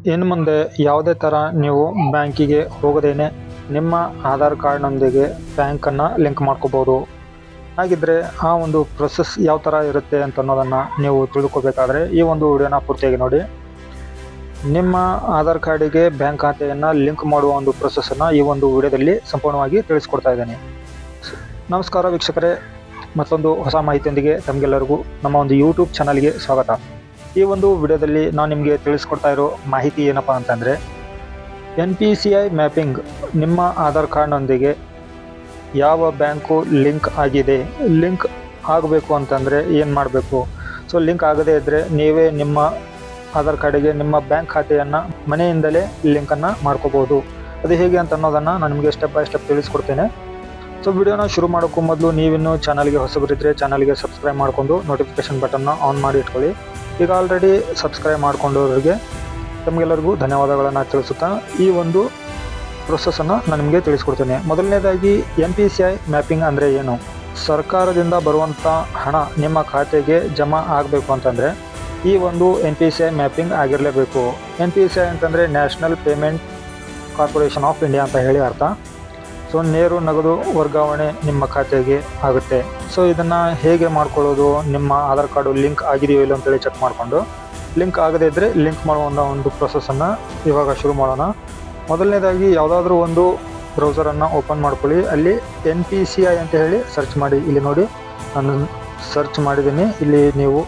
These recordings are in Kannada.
ಇನ್ನು ಮುಂದೆ ಯಾವುದೇ ಥರ ನೀವು ಬ್ಯಾಂಕಿಗೆ ಹೋಗದೇನೆ ನಿಮ್ಮ ಆಧಾರ್ ಕಾರ್ಡ್ನೊಂದಿಗೆ ಬ್ಯಾಂಕನ್ನು ಲಿಂಕ್ ಮಾಡ್ಕೋಬೋದು. ಹಾಗಿದ್ರೆ ಆ ಒಂದು ಪ್ರೊಸೆಸ್ ಯಾವ ಥರ ಇರುತ್ತೆ ಅಂತ ಅನ್ನೋದನ್ನು ನೀವು ತಿಳ್ಕೊಬೇಕಾದ್ರೆ ಈ ಒಂದು ವಿಡಿಯೋನ ಪೂರ್ತಿಯಾಗಿ ನೋಡಿ. ನಿಮ್ಮ ಆಧಾರ್ ಕಾರ್ಡಿಗೆ ಬ್ಯಾಂಕ್ ಖಾತೆಯನ್ನು ಲಿಂಕ್ ಮಾಡುವ ಒಂದು ಪ್ರೊಸೆಸನ್ನು ಈ ಒಂದು ವಿಡಿಯೋದಲ್ಲಿ ಸಂಪೂರ್ಣವಾಗಿ ತಿಳಿಸ್ಕೊಡ್ತಾ ಇದ್ದೇನೆ. ನಮಸ್ಕಾರ ವೀಕ್ಷಕರೇ, ಮತ್ತೊಂದು ಹೊಸ ಮಾಹಿತಿಯೊಂದಿಗೆ ತಮಗೆಲ್ಲರಿಗೂ ನಮ್ಮ ಒಂದು ಯೂಟ್ಯೂಬ್ ಚಾನಲ್ಗೆ ಸ್ವಾಗತ. ಈ ಒಂದು ವಿಡಿಯೋದಲ್ಲಿ ನಾನು ನಿಮಗೆ ತಿಳಿಸ್ಕೊಡ್ತಾ ಇರೋ ಮಾಹಿತಿ ಏನಪ್ಪ ಅಂತಂದರೆ, NPCI ಮ್ಯಾಪಿಂಗ್ ನಿಮ್ಮ ಆಧಾರ್ ಕಾರ್ಡ್ನೊಂದಿಗೆ ಯಾವ ಬ್ಯಾಂಕು ಲಿಂಕ್ ಆಗಿದೆ, ಲಿಂಕ್ ಆಗಬೇಕು ಅಂತಂದರೆ ಏನು ಮಾಡಬೇಕು. ಸೊ ಲಿಂಕ್ ಆಗದೇ ಇದ್ದರೆ ನೀವೇ ನಿಮ್ಮ ಆಧಾರ್ ಕಾರ್ಡಿಗೆ ನಿಮ್ಮ ಬ್ಯಾಂಕ್ ಖಾತೆಯನ್ನು ಮನೆಯಿಂದಲೇ ಲಿಂಕನ್ನು ಮಾಡ್ಕೋಬೋದು. ಅದು ಹೇಗೆ ಅಂತ ಅನ್ನೋದನ್ನು ನಾನು ನಿಮಗೆ ಸ್ಟೆಪ್ ಬೈ ಸ್ಟೆಪ್ ತಿಳಿಸ್ಕೊಡ್ತೇನೆ. ಸೊ ವಿಡಿಯೋನ ಶುರು ಮಾಡೋಕ್ಕೂ ಮೊದಲು ನೀವಿನ್ನೂ ಚಾನಲ್ಗೆ ಹೊಸಬರಿದ್ದರೆ ಚಾನಲ್ಗೆ ಸಬ್ಸ್ಕ್ರೈಬ್ ಮಾಡಿಕೊಂಡು ನೋಟಿಫಿಕೇಷನ್ ಬಟನ್ನ ಆನ್ ಮಾಡಿ ಇಟ್ಕೊಳ್ಳಿ. ಈಗ ಆಲ್ರೆಡಿ ಸಬ್ಸ್ಕ್ರೈಬ್ ಮಾಡ್ಕೊಂಡವರಿಗೆ ತಮಗೆಲ್ಲರಿಗೂ ಧನ್ಯವಾದಗಳನ್ನು ತಿಳಿಸುತ್ತಾ ಈ ಒಂದು ಪ್ರೊಸೆಸನ್ನು ನಾನು ನಿಮಗೆ ತಿಳಿಸ್ಕೊಡ್ತೇನೆ. ಮೊದಲನೇದಾಗಿ NPCI ಮ್ಯಾಪಿಂಗ್ ಅಂದರೆ ಏನು? ಸರ್ಕಾರದಿಂದ ಬರುವಂಥ ಹಣ ನಿಮ್ಮ ಖಾತೆಗೆ ಜಮಾ ಆಗಬೇಕು ಅಂತಂದರೆ ಈ ಒಂದು NPCI ಮ್ಯಾಪಿಂಗ್ ಆಗಿರಲೇಬೇಕು. NPCI ಅಂತಂದರೆ national payment corporation of India ಅಂತ ಹೇಳಿ ಅರ್ಥ. ಸೊ ನೇರು ನಗದು ವರ್ಗಾವಣೆ ನಿಮ್ಮ ಖಾತೆಗೆ ಆಗುತ್ತೆ. ಸೊ ಇದನ್ನು ಹೇಗೆ ಮಾಡ್ಕೊಳ್ಳೋದು? ನಿಮ್ಮ ಆಧಾರ್ ಕಾರ್ಡು ಲಿಂಕ್ ಆಗಿದೆಯೋ ಇಲ್ಲ ಅಂತೇಳಿ ಚೆಕ್ ಮಾಡಿಕೊಂಡು, ಲಿಂಕ್ ಆಗದೇ ಇದ್ದರೆ ಲಿಂಕ್ ಮಾಡುವಂಥ ಒಂದು ಪ್ರೊಸೆಸನ್ನು ಇವಾಗ ಶುರು ಮಾಡೋಣ. ಮೊದಲನೇದಾಗಿ ಯಾವುದಾದ್ರೂ ಒಂದು ಬ್ರೌಸರನ್ನು ಓಪನ್ ಮಾಡ್ಕೊಳ್ಳಿ. ಅಲ್ಲಿ NPCI ಅಂತ ಹೇಳಿ ಸರ್ಚ್ ಮಾಡಿ. ಇಲ್ಲಿ ನೋಡಿ, ನಾನು ಸರ್ಚ್ ಮಾಡಿದ್ದೀನಿ. ಇಲ್ಲಿ ನೀವು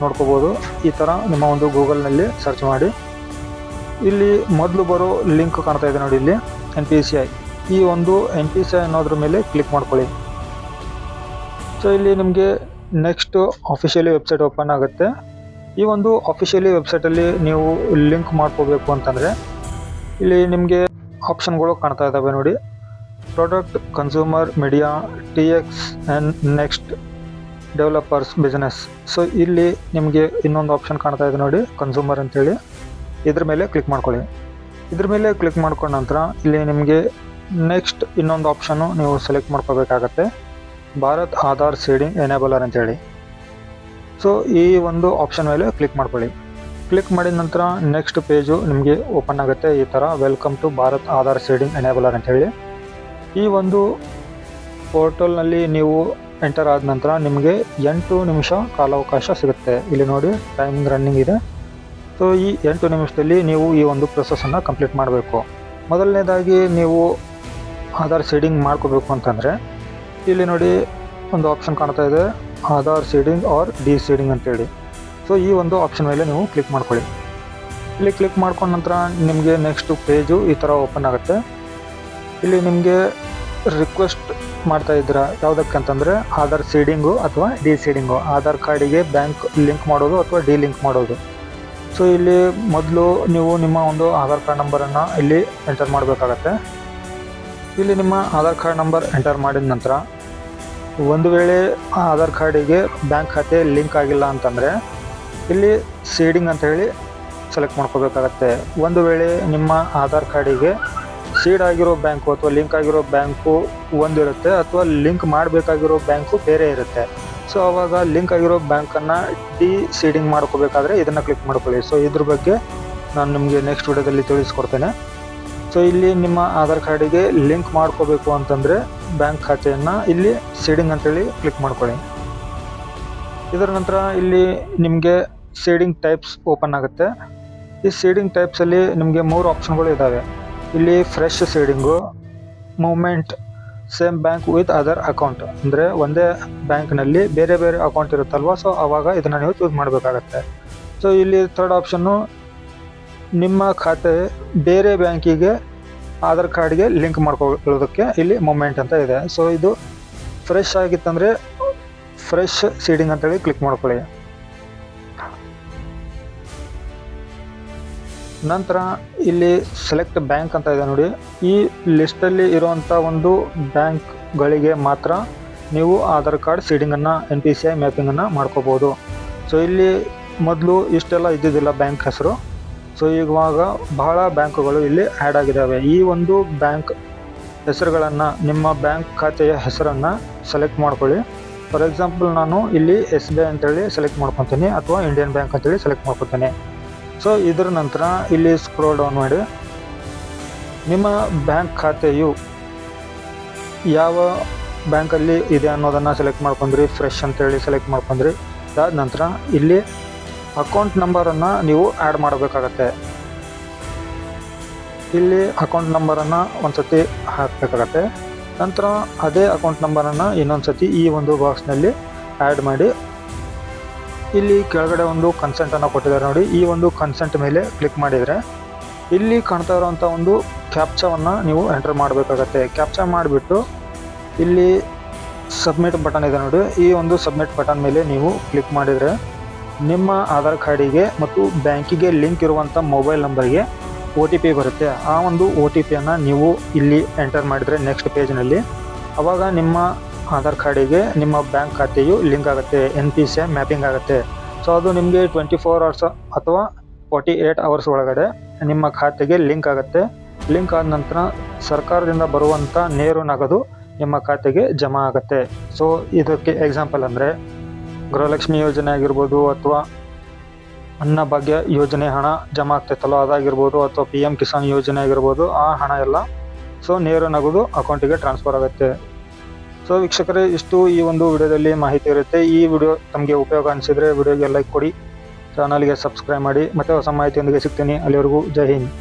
ನೋಡ್ಕೋಬೋದು. ಈ ಥರ ನಿಮ್ಮ ಒಂದು ಗೂಗಲ್ನಲ್ಲಿ ಸರ್ಚ್ ಮಾಡಿ. ಇಲ್ಲಿ ಮೊದಲು ಬರೋ ಲಿಂಕ್ ಕಾಣ್ತಾ ಇದೆ ನೋಡಿ, ಇಲ್ಲಿ NPCI. ಈ ಒಂದು NPCI ಅನ್ನೋದ್ರ ಮೇಲೆ ಕ್ಲಿಕ್ ಮಾಡ್ಕೊಳ್ಳಿ. ಸೊ ಇಲ್ಲಿ ನಿಮಗೆ ನೆಕ್ಸ್ಟ್ ಅಫಿಷಿಯಲಿ ವೆಬ್ಸೈಟ್ ಓಪನ್ ಆಗುತ್ತೆ. ಈ ಒಂದು ಅಫಿಷಿಯಲಿ ವೆಬ್ಸೈಟಲ್ಲಿ ನೀವು ಲಿಂಕ್ ಮಾಡ್ಕೋಬೇಕು ಅಂತಂದರೆ ಇಲ್ಲಿ ನಿಮಗೆ ಆಪ್ಷನ್ಗಳು ಕಾಣ್ತಾ ಇದ್ದಾವೆ ನೋಡಿ. Product, consumer, media, TX and next developers business. So ಇಲ್ಲಿ ನಿಮಗೆ ಇನ್ನೊಂದು ಆಪ್ಷನ್ ಕಾಣ್ತಾ ಇದೆ ನೋಡಿ, ಕನ್ಸ್ಯೂಮರ್ ಅಂತೇಳಿ. ಇದ್ರ ಮೇಲೆ ಕ್ಲಿಕ್ ಮಾಡ್ಕೊಳ್ಳಿ. ಇದ್ರ ಮೇಲೆ ಕ್ಲಿಕ್ ಮಾಡ್ಕೊಂಡ ನಂತರ ಇಲ್ಲಿ ನಿಮಗೆ ನೆಕ್ಸ್ಟ್ ಇನ್ನೊಂದು ಆಪ್ಷನ್ನು ನೀವು ಸೆಲೆಕ್ಟ್ ಮಾಡ್ಕೋಬೇಕಾಗತ್ತೆ, ಭಾರತ್ ಆಧಾರ್ ಸೀಡಿಂಗ್ ಎನೇಬಲರ್ ಅಂತೇಳಿ. ಸೊ ಈ ಒಂದು ಆಪ್ಷನ್ ಮೇಲೆ ಕ್ಲಿಕ್ ಮಾಡ್ಕೊಳ್ಳಿ. ಕ್ಲಿಕ್ ಮಾಡಿದ ನಂತರ ನೆಕ್ಸ್ಟ್ ಪೇಜು ನಿಮಗೆ ಓಪನ್ ಆಗುತ್ತೆ. ಈ ಥರ welcome to Bharat Aadhaar seeding enabler ಅಂತೇಳಿ. ಈ ಒಂದು ಪೋರ್ಟಲ್ನಲ್ಲಿ ನೀವು ಎಂಟರ್ ಆದ ನಂತರ ನಿಮಗೆ 8 ನಿಮಿಷ ಕಾಲಾವಕಾಶ ಸಿಗುತ್ತೆ. ಇಲ್ಲಿ ನೋಡಿ, ಟೈಮಿಂಗ್ ರನ್ನಿಂಗ್ ಇದೆ. ಸೊ ಈ 8 ನಿಮಿಷದಲ್ಲಿ ನೀವು ಈ ಒಂದು ಪ್ರೊಸೆಸನ್ನು ಕಂಪ್ಲೀಟ್ ಮಾಡಬೇಕು. ಮೊದಲನೇದಾಗಿ ನೀವು ಆಧಾರ್ ಸೀಡಿಂಗ್ ಮಾಡ್ಕೋಬೇಕು ಅಂತಂದರೆ ಇಲ್ಲಿ ನೋಡಿ ಒಂದು ಆಪ್ಷನ್ ಕಾಣ್ತಾ ಇದೆ, Aadhaar seeding or D seeding ಅಂತೇಳಿ. ಸೊ ಈ ಒಂದು ಆಪ್ಷನ್ ಮೇಲೆ ನೀವು ಕ್ಲಿಕ್ ಮಾಡ್ಕೊಳ್ಳಿ. ಇಲ್ಲಿ ಕ್ಲಿಕ್ ಮಾಡ್ಕೊಂಡ ನಂತರ ನಿಮಗೆ ನೆಕ್ಸ್ಟ್ ಪೇಜು ಈ ಥರ ಓಪನ್ ಆಗುತ್ತೆ. ಇಲ್ಲಿ ನಿಮಗೆ ರಿಕ್ವೆಸ್ಟ್ ಮಾಡ್ತಾ ಇದ್ದೀರಾ ಯಾವುದಕ್ಕೆ ಅಂತಂದರೆ ಆಧಾರ್ ಸೀಡಿಂಗು ಅಥವಾ ಡಿ ಸೀಡಿಂಗು, ಆಧಾರ್ ಕಾರ್ಡಿಗೆ ಬ್ಯಾಂಕ್ ಲಿಂಕ್ ಮಾಡೋದು ಅಥವಾ ಡಿ ಲಿಂಕ್ ಮಾಡೋದು. ಸೊ ಇಲ್ಲಿ ಮೊದಲು ನೀವು ನಿಮ್ಮ ಒಂದು ಆಧಾರ್ ಕಾರ್ಡ್ ನಂಬರನ್ನು ಇಲ್ಲಿ ಎಂಟರ್ ಮಾಡಬೇಕಾಗತ್ತೆ. ಇಲ್ಲಿ ನಿಮ್ಮ ಆಧಾರ್ ಕಾರ್ಡ್ ನಂಬರ್ ಎಂಟರ್ ಮಾಡಿದ ನಂತರ ಒಂದು ವೇಳೆ ಆ ಆಧಾರ್ ಕಾರ್ಡಿಗೆ ಬ್ಯಾಂಕ್ ಖಾತೆ ಲಿಂಕ್ ಆಗಿಲ್ಲ ಅಂತಂದರೆ ಇಲ್ಲಿ ಸೀಡಿಂಗ್ ಅಂತ ಹೇಳಿ ಸೆಲೆಕ್ಟ್ ಮಾಡ್ಕೋಬೇಕಾಗತ್ತೆ. ಒಂದು ವೇಳೆ ನಿಮ್ಮ ಆಧಾರ್ ಕಾರ್ಡಿಗೆ ಸೀಡ್ ಆಗಿರೋ ಬ್ಯಾಂಕು ಅಥವಾ ಲಿಂಕ್ ಆಗಿರೋ ಬ್ಯಾಂಕು ಒಂದಿರುತ್ತೆ ಅಥವಾ ಲಿಂಕ್ ಮಾಡಬೇಕಾಗಿರೋ ಬ್ಯಾಂಕು ಬೇರೆ ಇರುತ್ತೆ. ಸೊ ಆವಾಗ ಲಿಂಕ್ ಆಗಿರೋ ಬ್ಯಾಂಕನ್ನು ಡಿ ಸೀಡಿಂಗ್ ಮಾಡ್ಕೋಬೇಕಾದ್ರೆ ಇದನ್ನು ಕ್ಲಿಕ್ ಮಾಡ್ಕೊಳ್ಳಿ. ಸೊ ಇದ್ರ ಬಗ್ಗೆ ನಾನು ನಿಮಗೆ ನೆಕ್ಸ್ಟ್ ವಿಡಿಯೋದಲ್ಲಿ ತಿಳಿಸ್ಕೊಡ್ತೇನೆ. ಸೊ ಇಲ್ಲಿ ನಿಮ್ಮ ಆಧಾರ್ ಕಾರ್ಡಿಗೆ ಲಿಂಕ್ ಮಾಡ್ಕೋಬೇಕು ಅಂತಂದರೆ ಬ್ಯಾಂಕ್ ಖಾತೆಯನ್ನು ಇಲ್ಲಿ ಸೀಡಿಂಗ್ ಅಂತೇಳಿ ಕ್ಲಿಕ್ ಮಾಡ್ಕೊಳ್ಳಿ. ಇದರ ನಂತರ ಇಲ್ಲಿ ನಿಮಗೆ ಸೀಡಿಂಗ್ ಟೈಪ್ಸ್ ಓಪನ್ ಆಗುತ್ತೆ. ಈ ಸೀಡಿಂಗ್ ಟೈಪ್ಸಲ್ಲಿ ನಿಮಗೆ 3 ಆಪ್ಷನ್ಗಳು ಇದ್ದಾವೆ. ಇಲ್ಲಿ fresh seeding, movement, same bank with other account, ಅಂದರೆ ಒಂದೇ ಬ್ಯಾಂಕ್ನಲ್ಲಿ ಬೇರೆ ಬೇರೆ ಅಕೌಂಟ್ ಇರುತ್ತಲ್ವ, ಸೊ ಆವಾಗ ಇದನ್ನು ನೀವು ಚೂಸ್ ಮಾಡಬೇಕಾಗತ್ತೆ. ಸೊ ಇಲ್ಲಿ ಥರ್ಡ್ ಆಪ್ಷನ್ನು ನಿಮ್ಮ ಖಾತೆ ಬೇರೆ ಬ್ಯಾಂಕಿಗೆ ಆಧಾರ್ ಕಾರ್ಡ್ಗೆ ಲಿಂಕ್ ಮಾಡ್ಕೊಳ್ಳೋದಕ್ಕೆ ಇಲ್ಲಿ ಮೂಮೆಂಟ್ ಅಂತ ಇದೆ. ಸೊ ಇದು ಫ್ರೆಶ್ ಆಗಿತ್ತಂದರೆ ಫ್ರೆಶ್ ಸೀಡಿಂಗ್ ಅಂತೇಳಿ ಕ್ಲಿಕ್ ಮಾಡ್ಕೊಳ್ಳಿ. ನಂತರ ಇಲ್ಲಿ ಸೆಲೆಕ್ಟ್ ಬ್ಯಾಂಕ್ ಅಂತ ಇದೆ ನೋಡಿ. ಈ ಲಿಸ್ಟಲ್ಲಿ ಇರುವಂಥ ಒಂದು ಬ್ಯಾಂಕ್ಗಳಿಗೆ ಮಾತ್ರ ನೀವು ಆಧಾರ್ ಕಾರ್ಡ್ ಸೀಡಿಂಗನ್ನು NPCI ಮ್ಯಾಪಿಂಗನ್ನು ಮಾಡ್ಕೋಬೋದು. ಸೊ ಇಲ್ಲಿ ಮೊದಲು ಇಷ್ಟೆಲ್ಲ ಇದ್ದಿದ್ದಿಲ್ಲ ಬ್ಯಾಂಕ್ ಹೆಸರು. ಸೊ ಇವಾಗ ಬಹಳ ಬ್ಯಾಂಕುಗಳು ಇಲ್ಲಿ ಆ್ಯಡ್ ಆಗಿದ್ದಾವೆ. ಈ ಒಂದು ಬ್ಯಾಂಕ್ ಹೆಸರುಗಳನ್ನು, ನಿಮ್ಮ ಬ್ಯಾಂಕ್ ಖಾತೆಯ ಹೆಸರನ್ನು ಸೆಲೆಕ್ಟ್ ಮಾಡ್ಕೊಳ್ಳಿ. ಫಾರ್ ಎಕ್ಸಾಂಪಲ್ ನಾನು ಇಲ್ಲಿ SBI ಅಂತೇಳಿ ಸೆಲೆಕ್ಟ್ ಮಾಡ್ಕೊತೀನಿ ಅಥವಾ ಇಂಡಿಯನ್ ಬ್ಯಾಂಕ್ ಅಂತೇಳಿ ಸೆಲೆಕ್ಟ್ ಮಾಡ್ಕೊತೀನಿ. ಸೊ ಇದರ ನಂತರ ಇಲ್ಲಿ ಸ್ಕ್ರೋಲ್ ಡೌನ್ ಮಾಡಿ ನಿಮ್ಮ ಬ್ಯಾಂಕ್ ಖಾತೆಯು ಯಾವ ಬ್ಯಾಂಕಲ್ಲಿ ಇದೆ ಅನ್ನೋದನ್ನು ಸೆಲೆಕ್ಟ್ ಮಾಡ್ಕೊಂಡ್ರಿ. ಫ್ರೆಶ್ ಅಂತೇಳಿ ಸೆಲೆಕ್ಟ್ ಮಾಡ್ಕೊಂಡ್ರಿ. ಅದಾದ ನಂತರ ಇಲ್ಲಿ ಅಕೌಂಟ್ ನಂಬರನ್ನು ನೀವು ಆ್ಯಡ್ ಮಾಡಬೇಕಾಗತ್ತೆ. ಇಲ್ಲಿ ಅಕೌಂಟ್ ನಂಬರನ್ನು ಒಂದು ಸತಿ ಹಾಕಬೇಕಾಗತ್ತೆ. ನಂತರ ಅದೇ ಅಕೌಂಟ್ ನಂಬರನ್ನು ಇನ್ನೊಂದು ಸತಿ ಈ ಒಂದು ಬಾಕ್ಸ್ನಲ್ಲಿ ಆ್ಯಡ್ ಮಾಡಿ ಇಲ್ಲಿ ಕೆಳಗಡೆ ಒಂದು ಕನ್ಸೆಂಟನ್ನು ಕೊಟ್ಟಿದ್ದಾರೆ ನೋಡಿ. ಈ ಒಂದು ಕನ್ಸೆಂಟ್ ಮೇಲೆ ಕ್ಲಿಕ್ ಮಾಡಿದರೆ ಇಲ್ಲಿ ಕಾಣ್ತಾ ಇರೋವಂಥ ಒಂದು ಕ್ಯಾಪ್ಚಾವನ್ನು ನೀವು ಎಂಟರ್ ಮಾಡಬೇಕಾಗತ್ತೆ. ಕ್ಯಾಪ್ಚಾ ಮಾಡಿಬಿಟ್ಟು ಇಲ್ಲಿ ಸಬ್ಮಿಟ್ ಬಟನ್ ಇದೆ ನೋಡಿ. ಈ ಒಂದು ಸಬ್ಮಿಟ್ ಬಟನ್ ಮೇಲೆ ನೀವು ಕ್ಲಿಕ್ ಮಾಡಿದರೆ ನಿಮ್ಮ ಆಧಾರ್ ಕಾರ್ಡಿಗೆ ಮತ್ತು ಬ್ಯಾಂಕಿಗೆ ಲಿಂಕ್ ಇರುವಂಥ ಮೊಬೈಲ್ ನಂಬರ್ಗೆ OTP ಬರುತ್ತೆ. ಆ ಒಂದು OTPಯನ್ನು ನೀವು ಇಲ್ಲಿ ಎಂಟರ್ ಮಾಡಿದರೆ ನೆಕ್ಸ್ಟ್ ಪೇಜ್ನಲ್ಲಿ ಆವಾಗ ನಿಮ್ಮ ಆಧಾರ್ ಕಾರ್ಡಿಗೆ ನಿಮ್ಮ ಬ್ಯಾಂಕ್ ಖಾತೆಯು ಲಿಂಕ್ ಆಗುತ್ತೆ. NPCI ಮ್ಯಾಪಿಂಗ್ ಆಗುತ್ತೆ. ಸೊ ಅದು ನಿಮಗೆ 24 hours ಅಥವಾ 48 hours ಒಳಗಡೆ ನಿಮ್ಮ ಖಾತೆಗೆ ಲಿಂಕ್ ಆಗುತ್ತೆ. ಲಿಂಕ್ ಆದ ನಂತರ ಸರ್ಕಾರದಿಂದ ಬರುವಂಥ ನೇರ ನಗದು ನಿಮ್ಮ ಖಾತೆಗೆ ಜಮಾ ಆಗುತ್ತೆ. ಸೊ ಇದಕ್ಕೆ ಎಕ್ಸಾಂಪಲ್ ಅಂದರೆ ಗೃಹಲಕ್ಷ್ಮಿ ಯೋಜನೆ ಆಗಿರ್ಬೋದು ಅಥವಾ ಅನ್ನಭಾಗ್ಯ ಯೋಜನೆ ಹಣ ಜಮಾ ಆಗ್ತೈತಲ್ಲ ಅದಾಗಿರ್ಬೋದು ಅಥವಾ PM ಕಿಸಾನ್ ಯೋಜನೆ ಆಗಿರ್ಬೋದು ಆ ಹಣ ಎಲ್ಲ ಸೊ ನೇರ ನಗದು ಅಕೌಂಟಿಗೆ ಟ್ರಾನ್ಸ್ಫರ್ ಆಗುತ್ತೆ. ಸೊ ವೀಕ್ಷಕರೇ, ಇಷ್ಟು ಈ ಒಂದು ವಿಡಿಯೋದಲ್ಲಿ ಮಾಹಿತಿ ಇರುತ್ತೆ. ಈ ವಿಡಿಯೋ ತಮಗೆ ಉಪಯೋಗ ಅನಿಸಿದರೆ ವಿಡಿಯೋಗೆ ಲೈಕ್ ಕೊಡಿ, ಚಾನಲ್ಗೆ ಸಬ್ಸ್ಕ್ರೈಬ್ ಮಾಡಿ. ಮತ್ತೆ ಹೊಸ ಮಾಹಿತಿಯೊಂದಿಗೆ ಸಿಗ್ತೀನಿ. ಅಲ್ಲಿವರೆಗೂ ಜೈ ಹಿಂದ್.